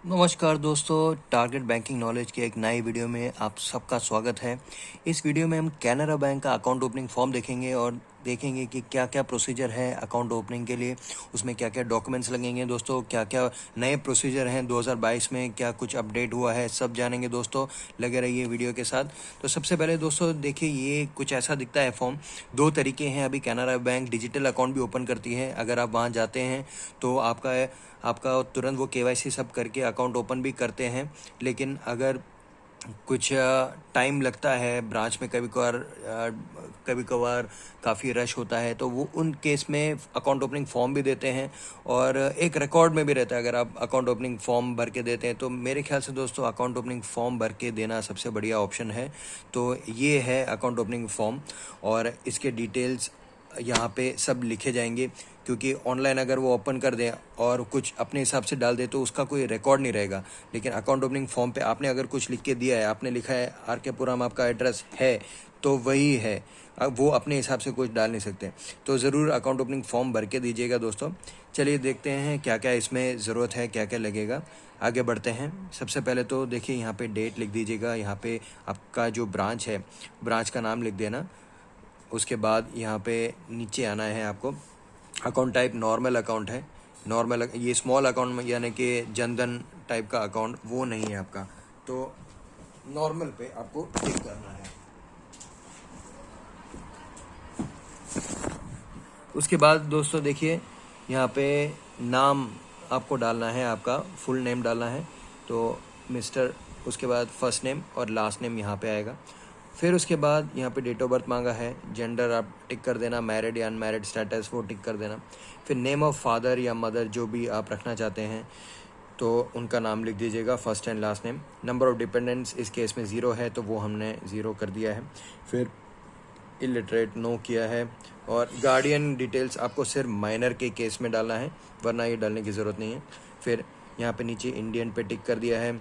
नमस्कार दोस्तों, target banking knowledge के एक नई वीडियो में आप सबका स्वागत है। इस वीडियो में हम कैनरा बैंक का अकाउंट ओपनिंग फॉर्म देखेंगे और देखेंगे कि क्या क्या प्रोसीजर है अकाउंट ओपनिंग के लिए, उसमें क्या क्या डॉक्यूमेंट्स लगेंगे दोस्तों, क्या क्या नए प्रोसीजर हैं 2022 में, क्या कुछ अपडेट हुआ है, सब जानेंगे दोस्तों। लगे रहिए वीडियो के साथ। तो सबसे पहले दोस्तों देखिए, ये कुछ ऐसा दिखता है फॉर्म। दो तरीके हैं, अभी कैनरा बैंक डिजिटल अकाउंट भी ओपन करती है। अगर आप वहाँ जाते हैं तो आपका तुरंत वो केवाईसी सब करके अकाउंट ओपन भी करते हैं। लेकिन अगर कुछ टाइम लगता है ब्रांच में, कभी कभार काफ़ी रश होता है, तो वो उन केस में अकाउंट ओपनिंग फॉर्म भी देते हैं और एक रिकॉर्ड में भी रहता है। अगर आप अकाउंट ओपनिंग फॉर्म भर के देते हैं तो मेरे ख्याल से दोस्तों अकाउंट ओपनिंग फॉर्म भर के देना सबसे बढ़िया ऑप्शन है। तो ये है अकाउंट ओपनिंग फॉर्म और इसके डिटेल्स यहाँ पे सब लिखे जाएंगे, क्योंकि ऑनलाइन अगर वो ओपन कर दें और कुछ अपने हिसाब से डाल दे तो उसका कोई रिकॉर्ड नहीं रहेगा। लेकिन अकाउंट ओपनिंग फॉर्म पे आपने अगर कुछ लिख के दिया है, आपने लिखा है आर के पुरम आपका एड्रेस है, तो वही है। अब वो अपने हिसाब से कुछ डाल नहीं सकते। तो ज़रूर अकाउंट ओपनिंग फॉर्म भर के दीजिएगा दोस्तों। चलिए देखते हैं क्या क्या इसमें ज़रूरत है, क्या क्या लगेगा। आगे बढ़ते हैं। सबसे पहले तो देखिए, यहाँ पे डेट लिख दीजिएगा। यहाँ पे आपका जो ब्रांच है, ब्रांच का नाम लिख देना। उसके बाद यहाँ पे नीचे आना है आपको। अकाउंट टाइप नॉर्मल अकाउंट है। नॉर्मल, ये स्मॉल अकाउंट में यानी कि जनधन टाइप का अकाउंट वो नहीं है आपका, तो नॉर्मल पे आपको टिक करना है। उसके बाद दोस्तों देखिए, यहाँ पे नाम आपको डालना है, आपका फुल नेम डालना है। तो मिस्टर, उसके बाद फर्स्ट नेम और लास्ट नेम यहाँ पे आएगा। फिर उसके बाद यहाँ पे डेट ऑफ बर्थ मांगा है, जेंडर आप टिक कर देना, मैरिड या अनमैरिड स्टेटस वो टिक कर देना। फिर नेम ऑफ फादर या मदर जो भी आप रखना चाहते हैं तो उनका नाम लिख दीजिएगा, first and last name. Number of dependents इस केस में 0 है तो वो हमने 0 कर दिया है। फिर इलिटरेट नो किया है। और गार्डियन डिटेल्स आपको सिर्फ माइनर के केस में डालना है, वरना ये डालने की ज़रूरत नहीं है। फिर यहाँ पे नीचे इंडियन पे टिक कर दिया है।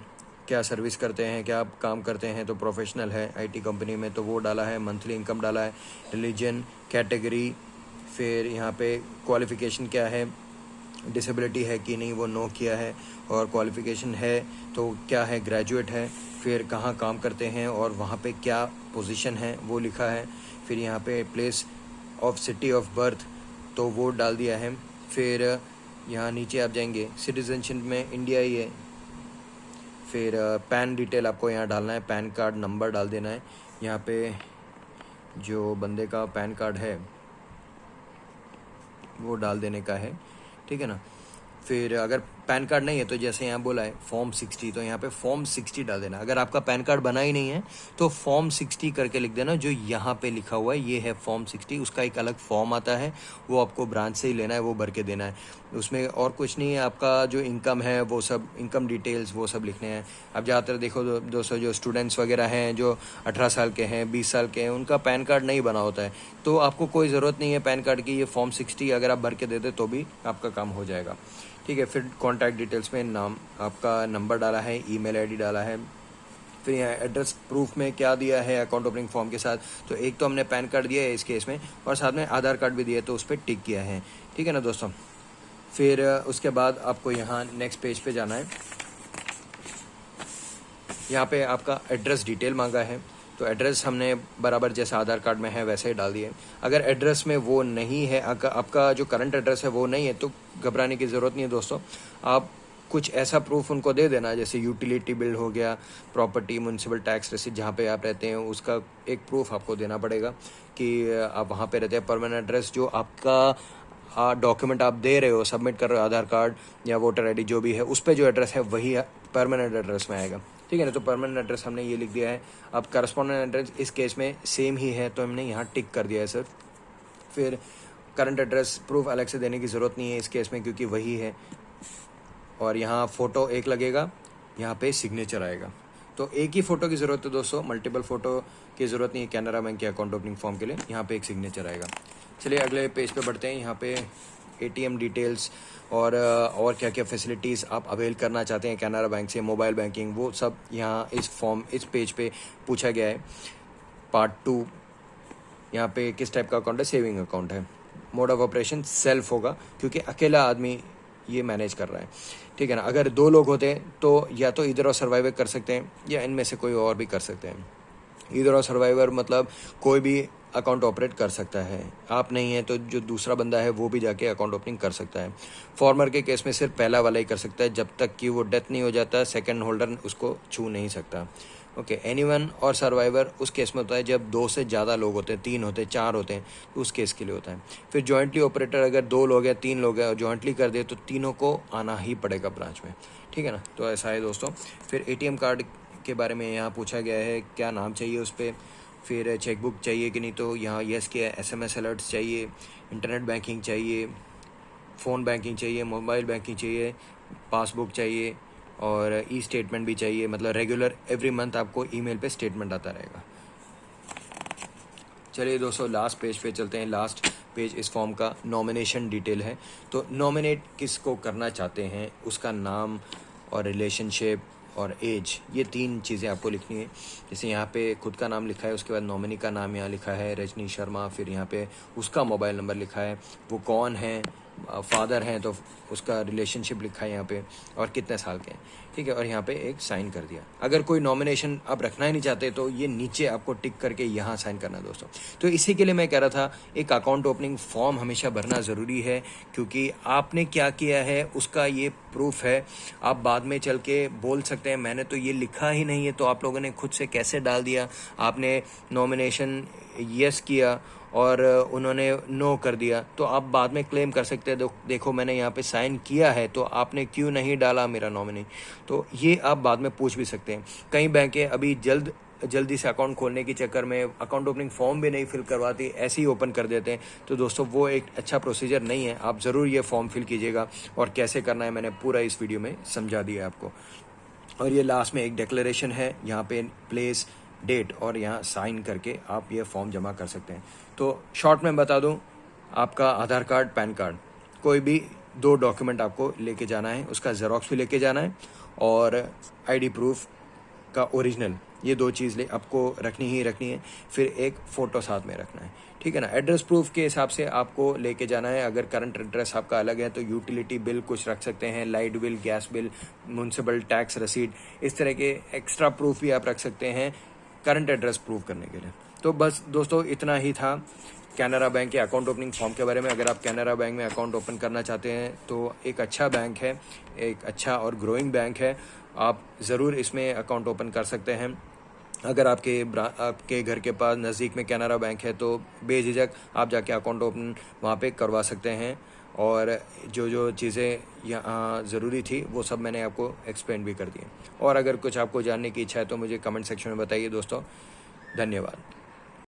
क्या सर्विस करते हैं, क्या आप काम करते हैं, तो प्रोफेशनल है आईटी कंपनी में, तो वो डाला है। मंथली इनकम डाला है। रिलीजन, कैटेगरी, फिर यहाँ पे क्वालिफ़िकेशन क्या है, डिसेबिलिटी है कि नहीं वो नो किया है। और क्वालिफ़िकेशन है तो क्या है, ग्रेजुएट है। फिर कहाँ काम करते हैं और वहाँ पे क्या पोजीशन है वो लिखा है। फिर यहाँ पे place of city of birth तो वो डाल दिया है। फिर यहाँ नीचे आप जाएंगे, सिटीजनशिप में इंडिया ही है। फिर पैन डिटेल आपको यहाँ डालना है, पैन कार्ड नंबर डाल देना है। यहाँ पे जो बंदे का पैन कार्ड है वो डाल देने का है, ठीक है ना। फिर अगर पैन कार्ड नहीं है तो जैसे यहाँ बोला है फॉर्म 60, तो यहाँ पे फॉर्म 60 डाल देना। अगर आपका पैन कार्ड बना ही नहीं है तो फॉर्म 60 करके लिख देना, जो यहाँ पे लिखा हुआ है ये है फॉर्म 60। उसका एक अलग फॉर्म आता है, वो आपको ब्रांच से ही लेना है, वो भर के देना है। उसमें और कुछ नहीं है। आपका जो इनकम है वो सब, इनकम डिटेल्स वो सब लिखने हैं। अब ज़्यादातर देखो दोस्तों, जो स्टूडेंट्स वगैरह हैं जो 18 साल के हैं, 20 साल के हैं, उनका पैन कार्ड नहीं बना होता है, तो आपको कोई ज़रूरत नहीं है पैन कार्ड की। ये फॉर्म 60 अगर आप भर के दे दे तो भी आपका काम हो जाएगा, ठीक है। फिर कॉन्टैक्ट डिटेल्स में नाम, आपका नंबर डाला है, ईमेल आईडी डाला है। फिर यहाँ एड्रेस प्रूफ में क्या दिया है अकाउंट ओपनिंग फॉर्म के साथ, तो एक तो हमने पैन कार्ड दिया है इस केस में, और साथ में आधार कार्ड भी दिया है, तो उस पर टिक किया है, ठीक है ना दोस्तों। फिर उसके बाद आपको यहाँ नेक्स्ट पेज पे जाना है। यहाँ पे आपका एड्रेस डिटेल मांगा है, तो एड्रेस हमने बराबर जैसा आधार कार्ड में है वैसे ही डाल दिए। अगर एड्रेस में वो नहीं है, आपका जो करंट एड्रेस है वो नहीं है, तो घबराने की ज़रूरत नहीं है दोस्तों। आप कुछ ऐसा प्रूफ उनको दे देना, जैसे यूटिलिटी बिल हो गया, प्रॉपर्टी, म्यूनसिपल टैक्स रिसिप्ट जहाँ पे आप रहते हैं उसका एक प्रूफ आपको देना पड़ेगा कि आप वहाँ पे रहते हैं। परमानेंट एड्रेस जो आपका डॉक्यूमेंट आप दे रहे हो, सबमिट कर रहे हो, आधार कार्ड या वोटर आईडी जो भी है, उस पर जो एड्रेस है वही परमानेंट एड्रेस में आएगा, ठीक है ना। तो परमानेंट एड्रेस हमने ये लिख दिया है। अब करस्पॉन्डेंट एड्रेस इस केस में सेम ही है, तो हमने यहाँ टिक कर दिया है सर। फिर करंट एड्रेस प्रूफ अलग से देने की ज़रूरत नहीं है इस केस में, क्योंकि वही है। और यहाँ फ़ोटो एक लगेगा, यहाँ पे सिग्नेचर आएगा। तो एक ही फ़ोटो की ज़रूरत है दोस्तों, मल्टीपल फ़ोटो की ज़रूरत नहीं है कैनरा बैंक के अकाउंट ओपनिंग फॉर्म के लिए। यहाँ पे एक सिग्नेचर आएगा। चलिए अगले पेज पे बढ़ते हैं। यहाँ पे एटीएम डिटेल्स और क्या क्या फैसिलिटीज़ आप अवेल करना चाहते हैं कैनरा बैंक से, मोबाइल बैंकिंग, वो सब यहाँ इस पेज पे पूछा गया है। पार्ट 2, यहाँ पे किस टाइप का अकाउंट है, सेविंग अकाउंट है। मोड ऑफ ऑपरेशन सेल्फ होगा, क्योंकि अकेला आदमी ये मैनेज कर रहा है, ठीक है ना। अगर 2 लोग होते तो या तो ईदर और सर्वाइवर कर सकते हैं या इनमें से कोई और भी कर सकते हैं। ईदर और सर्वाइवर मतलब कोई भी अकाउंट ऑपरेट कर सकता है, आप नहीं है तो जो दूसरा बंदा है वो भी जाके अकाउंट ओपनिंग कर सकता है। फॉर्मर के केस में सिर्फ पहला वाला ही कर सकता है, जब तक कि वो डेथ नहीं हो जाता सेकंड होल्डर उसको छू नहीं सकता। ओके, एनीवन और सर्वाइवर उस केस में होता है जब 2 से ज़्यादा लोग होते हैं, 3 होते हैं, 4 होते हैं, तो उस केस के लिए होता है। फिर जॉइंटली ऑपरेटर अगर 2 लोग हैं, 3 लोग हैं और जॉइंटली कर दे तो तीनों को आना ही पड़ेगा ब्रांच में, ठीक है ना। तो ऐसा है दोस्तों। फिर ATM कार्ड के बारे में यहाँ पूछा गया है, क्या नाम चाहिए उस पर, फिर चेकबुक चाहिए कि नहीं, तो यहाँ यस किया। SMS अलर्ट्स चाहिए, इंटरनेट बैंकिंग चाहिए, फ़ोन बैंकिंग चाहिए, मोबाइल बैंकिंग चाहिए, पासबुक चाहिए और ई स्टेटमेंट भी चाहिए, मतलब रेगुलर एवरी मंथ आपको ईमेल पे स्टेटमेंट आता रहेगा। चलिए दोस्तों, लास्ट पेज पे चलते हैं। लास्ट पेज इस फॉर्म का नॉमिनेशन डिटेल है। तो नॉमिनेट किसको करना चाहते हैं, उसका नाम और रिलेशनशिप और एज, ये 3 चीज़ें आपको लिखनी है। जैसे यहाँ पे खुद का नाम लिखा है, उसके बाद नॉमिनी का नाम यहाँ लिखा है रजनी शर्मा, फिर यहाँ पे उसका मोबाइल नंबर लिखा है, वो कौन है, फादर हैं तो उसका रिलेशनशिप लिखा है यहाँ पे और कितने साल के हैं, ठीक है। और यहाँ पे एक साइन कर दिया। अगर कोई नॉमिनेशन आप रखना ही नहीं चाहते तो ये नीचे आपको टिक करके यहाँ साइन करना है दोस्तों। तो इसी के लिए मैं कह रहा था एक अकाउंट ओपनिंग फॉर्म हमेशा भरना ज़रूरी है, क्योंकि आपने क्या किया है उसका ये प्रूफ है। आप बाद में चल के बोल सकते हैं मैंने तो ये लिखा ही नहीं है, तो आप लोगों ने खुद से कैसे डाल दिया, आपने नॉमिनेशन यस किया और उन्होंने नो कर दिया, तो आप बाद में क्लेम कर सकते हैं देखो मैंने यहाँ पे साइन किया है तो आपने क्यों नहीं डाला मेरा नॉमिनी। तो ये आप बाद में पूछ भी सकते हैं। कई बैंकें अभी जल्दी से अकाउंट खोलने के चक्कर में अकाउंट ओपनिंग फॉर्म भी नहीं फिल करवाती, ऐसे ही ओपन कर देते हैं। तो दोस्तों वो एक अच्छा प्रोसीजर नहीं है, आप ज़रूर ये फॉर्म फिल कीजिएगा और कैसे करना है मैंने पूरा इस वीडियो में समझा दिया आपको। और ये लास्ट में एक डिक्लेरेशन है, यहाँ पे प्लेस डेट और यहाँ साइन करके आप ये फॉर्म जमा कर सकते हैं। तो शॉर्ट में बता दूं, आपका आधार कार्ड, पैन कार्ड, कोई भी 2 डॉक्यूमेंट आपको लेके जाना है, उसका जेरोक्स भी लेके जाना है और ID प्रूफ का ओरिजिनल, ये 2 चीज़ आपको रखनी ही रखनी है। फिर एक फ़ोटो साथ में रखना है, ठीक है ना। एड्रेस प्रूफ के हिसाब से आपको लेके जाना है। अगर करंट एड्रेस आपका अलग है तो यूटिलिटी बिल कुछ रख सकते हैं, light bill, gas bill, municipal tax रसीद, इस तरह के एक्स्ट्रा प्रूफ भी आप रख सकते हैं करंट एड्रेस प्रूफ करने के लिए। तो बस दोस्तों इतना ही था कैनरा बैंक के अकाउंट ओपनिंग फॉर्म के बारे में। अगर आप कैनरा बैंक में अकाउंट ओपन करना चाहते हैं तो एक अच्छा बैंक है, एक अच्छा और ग्रोइंग बैंक है, आप ज़रूर इसमें अकाउंट ओपन कर सकते हैं। अगर आपके घर के पास नज़दीक में कैनरा बैंक है तो बेझिझक आप जाके अकाउंट ओपन वहाँ पे करवा सकते हैं। और जो चीज़ें यहाँ ज़रूरी थी वो सब मैंने आपको एक्सप्लेन भी कर दिए। और अगर कुछ आपको जानने की इच्छा है तो मुझे कमेंट सेक्शन में बताइए दोस्तों। धन्यवाद।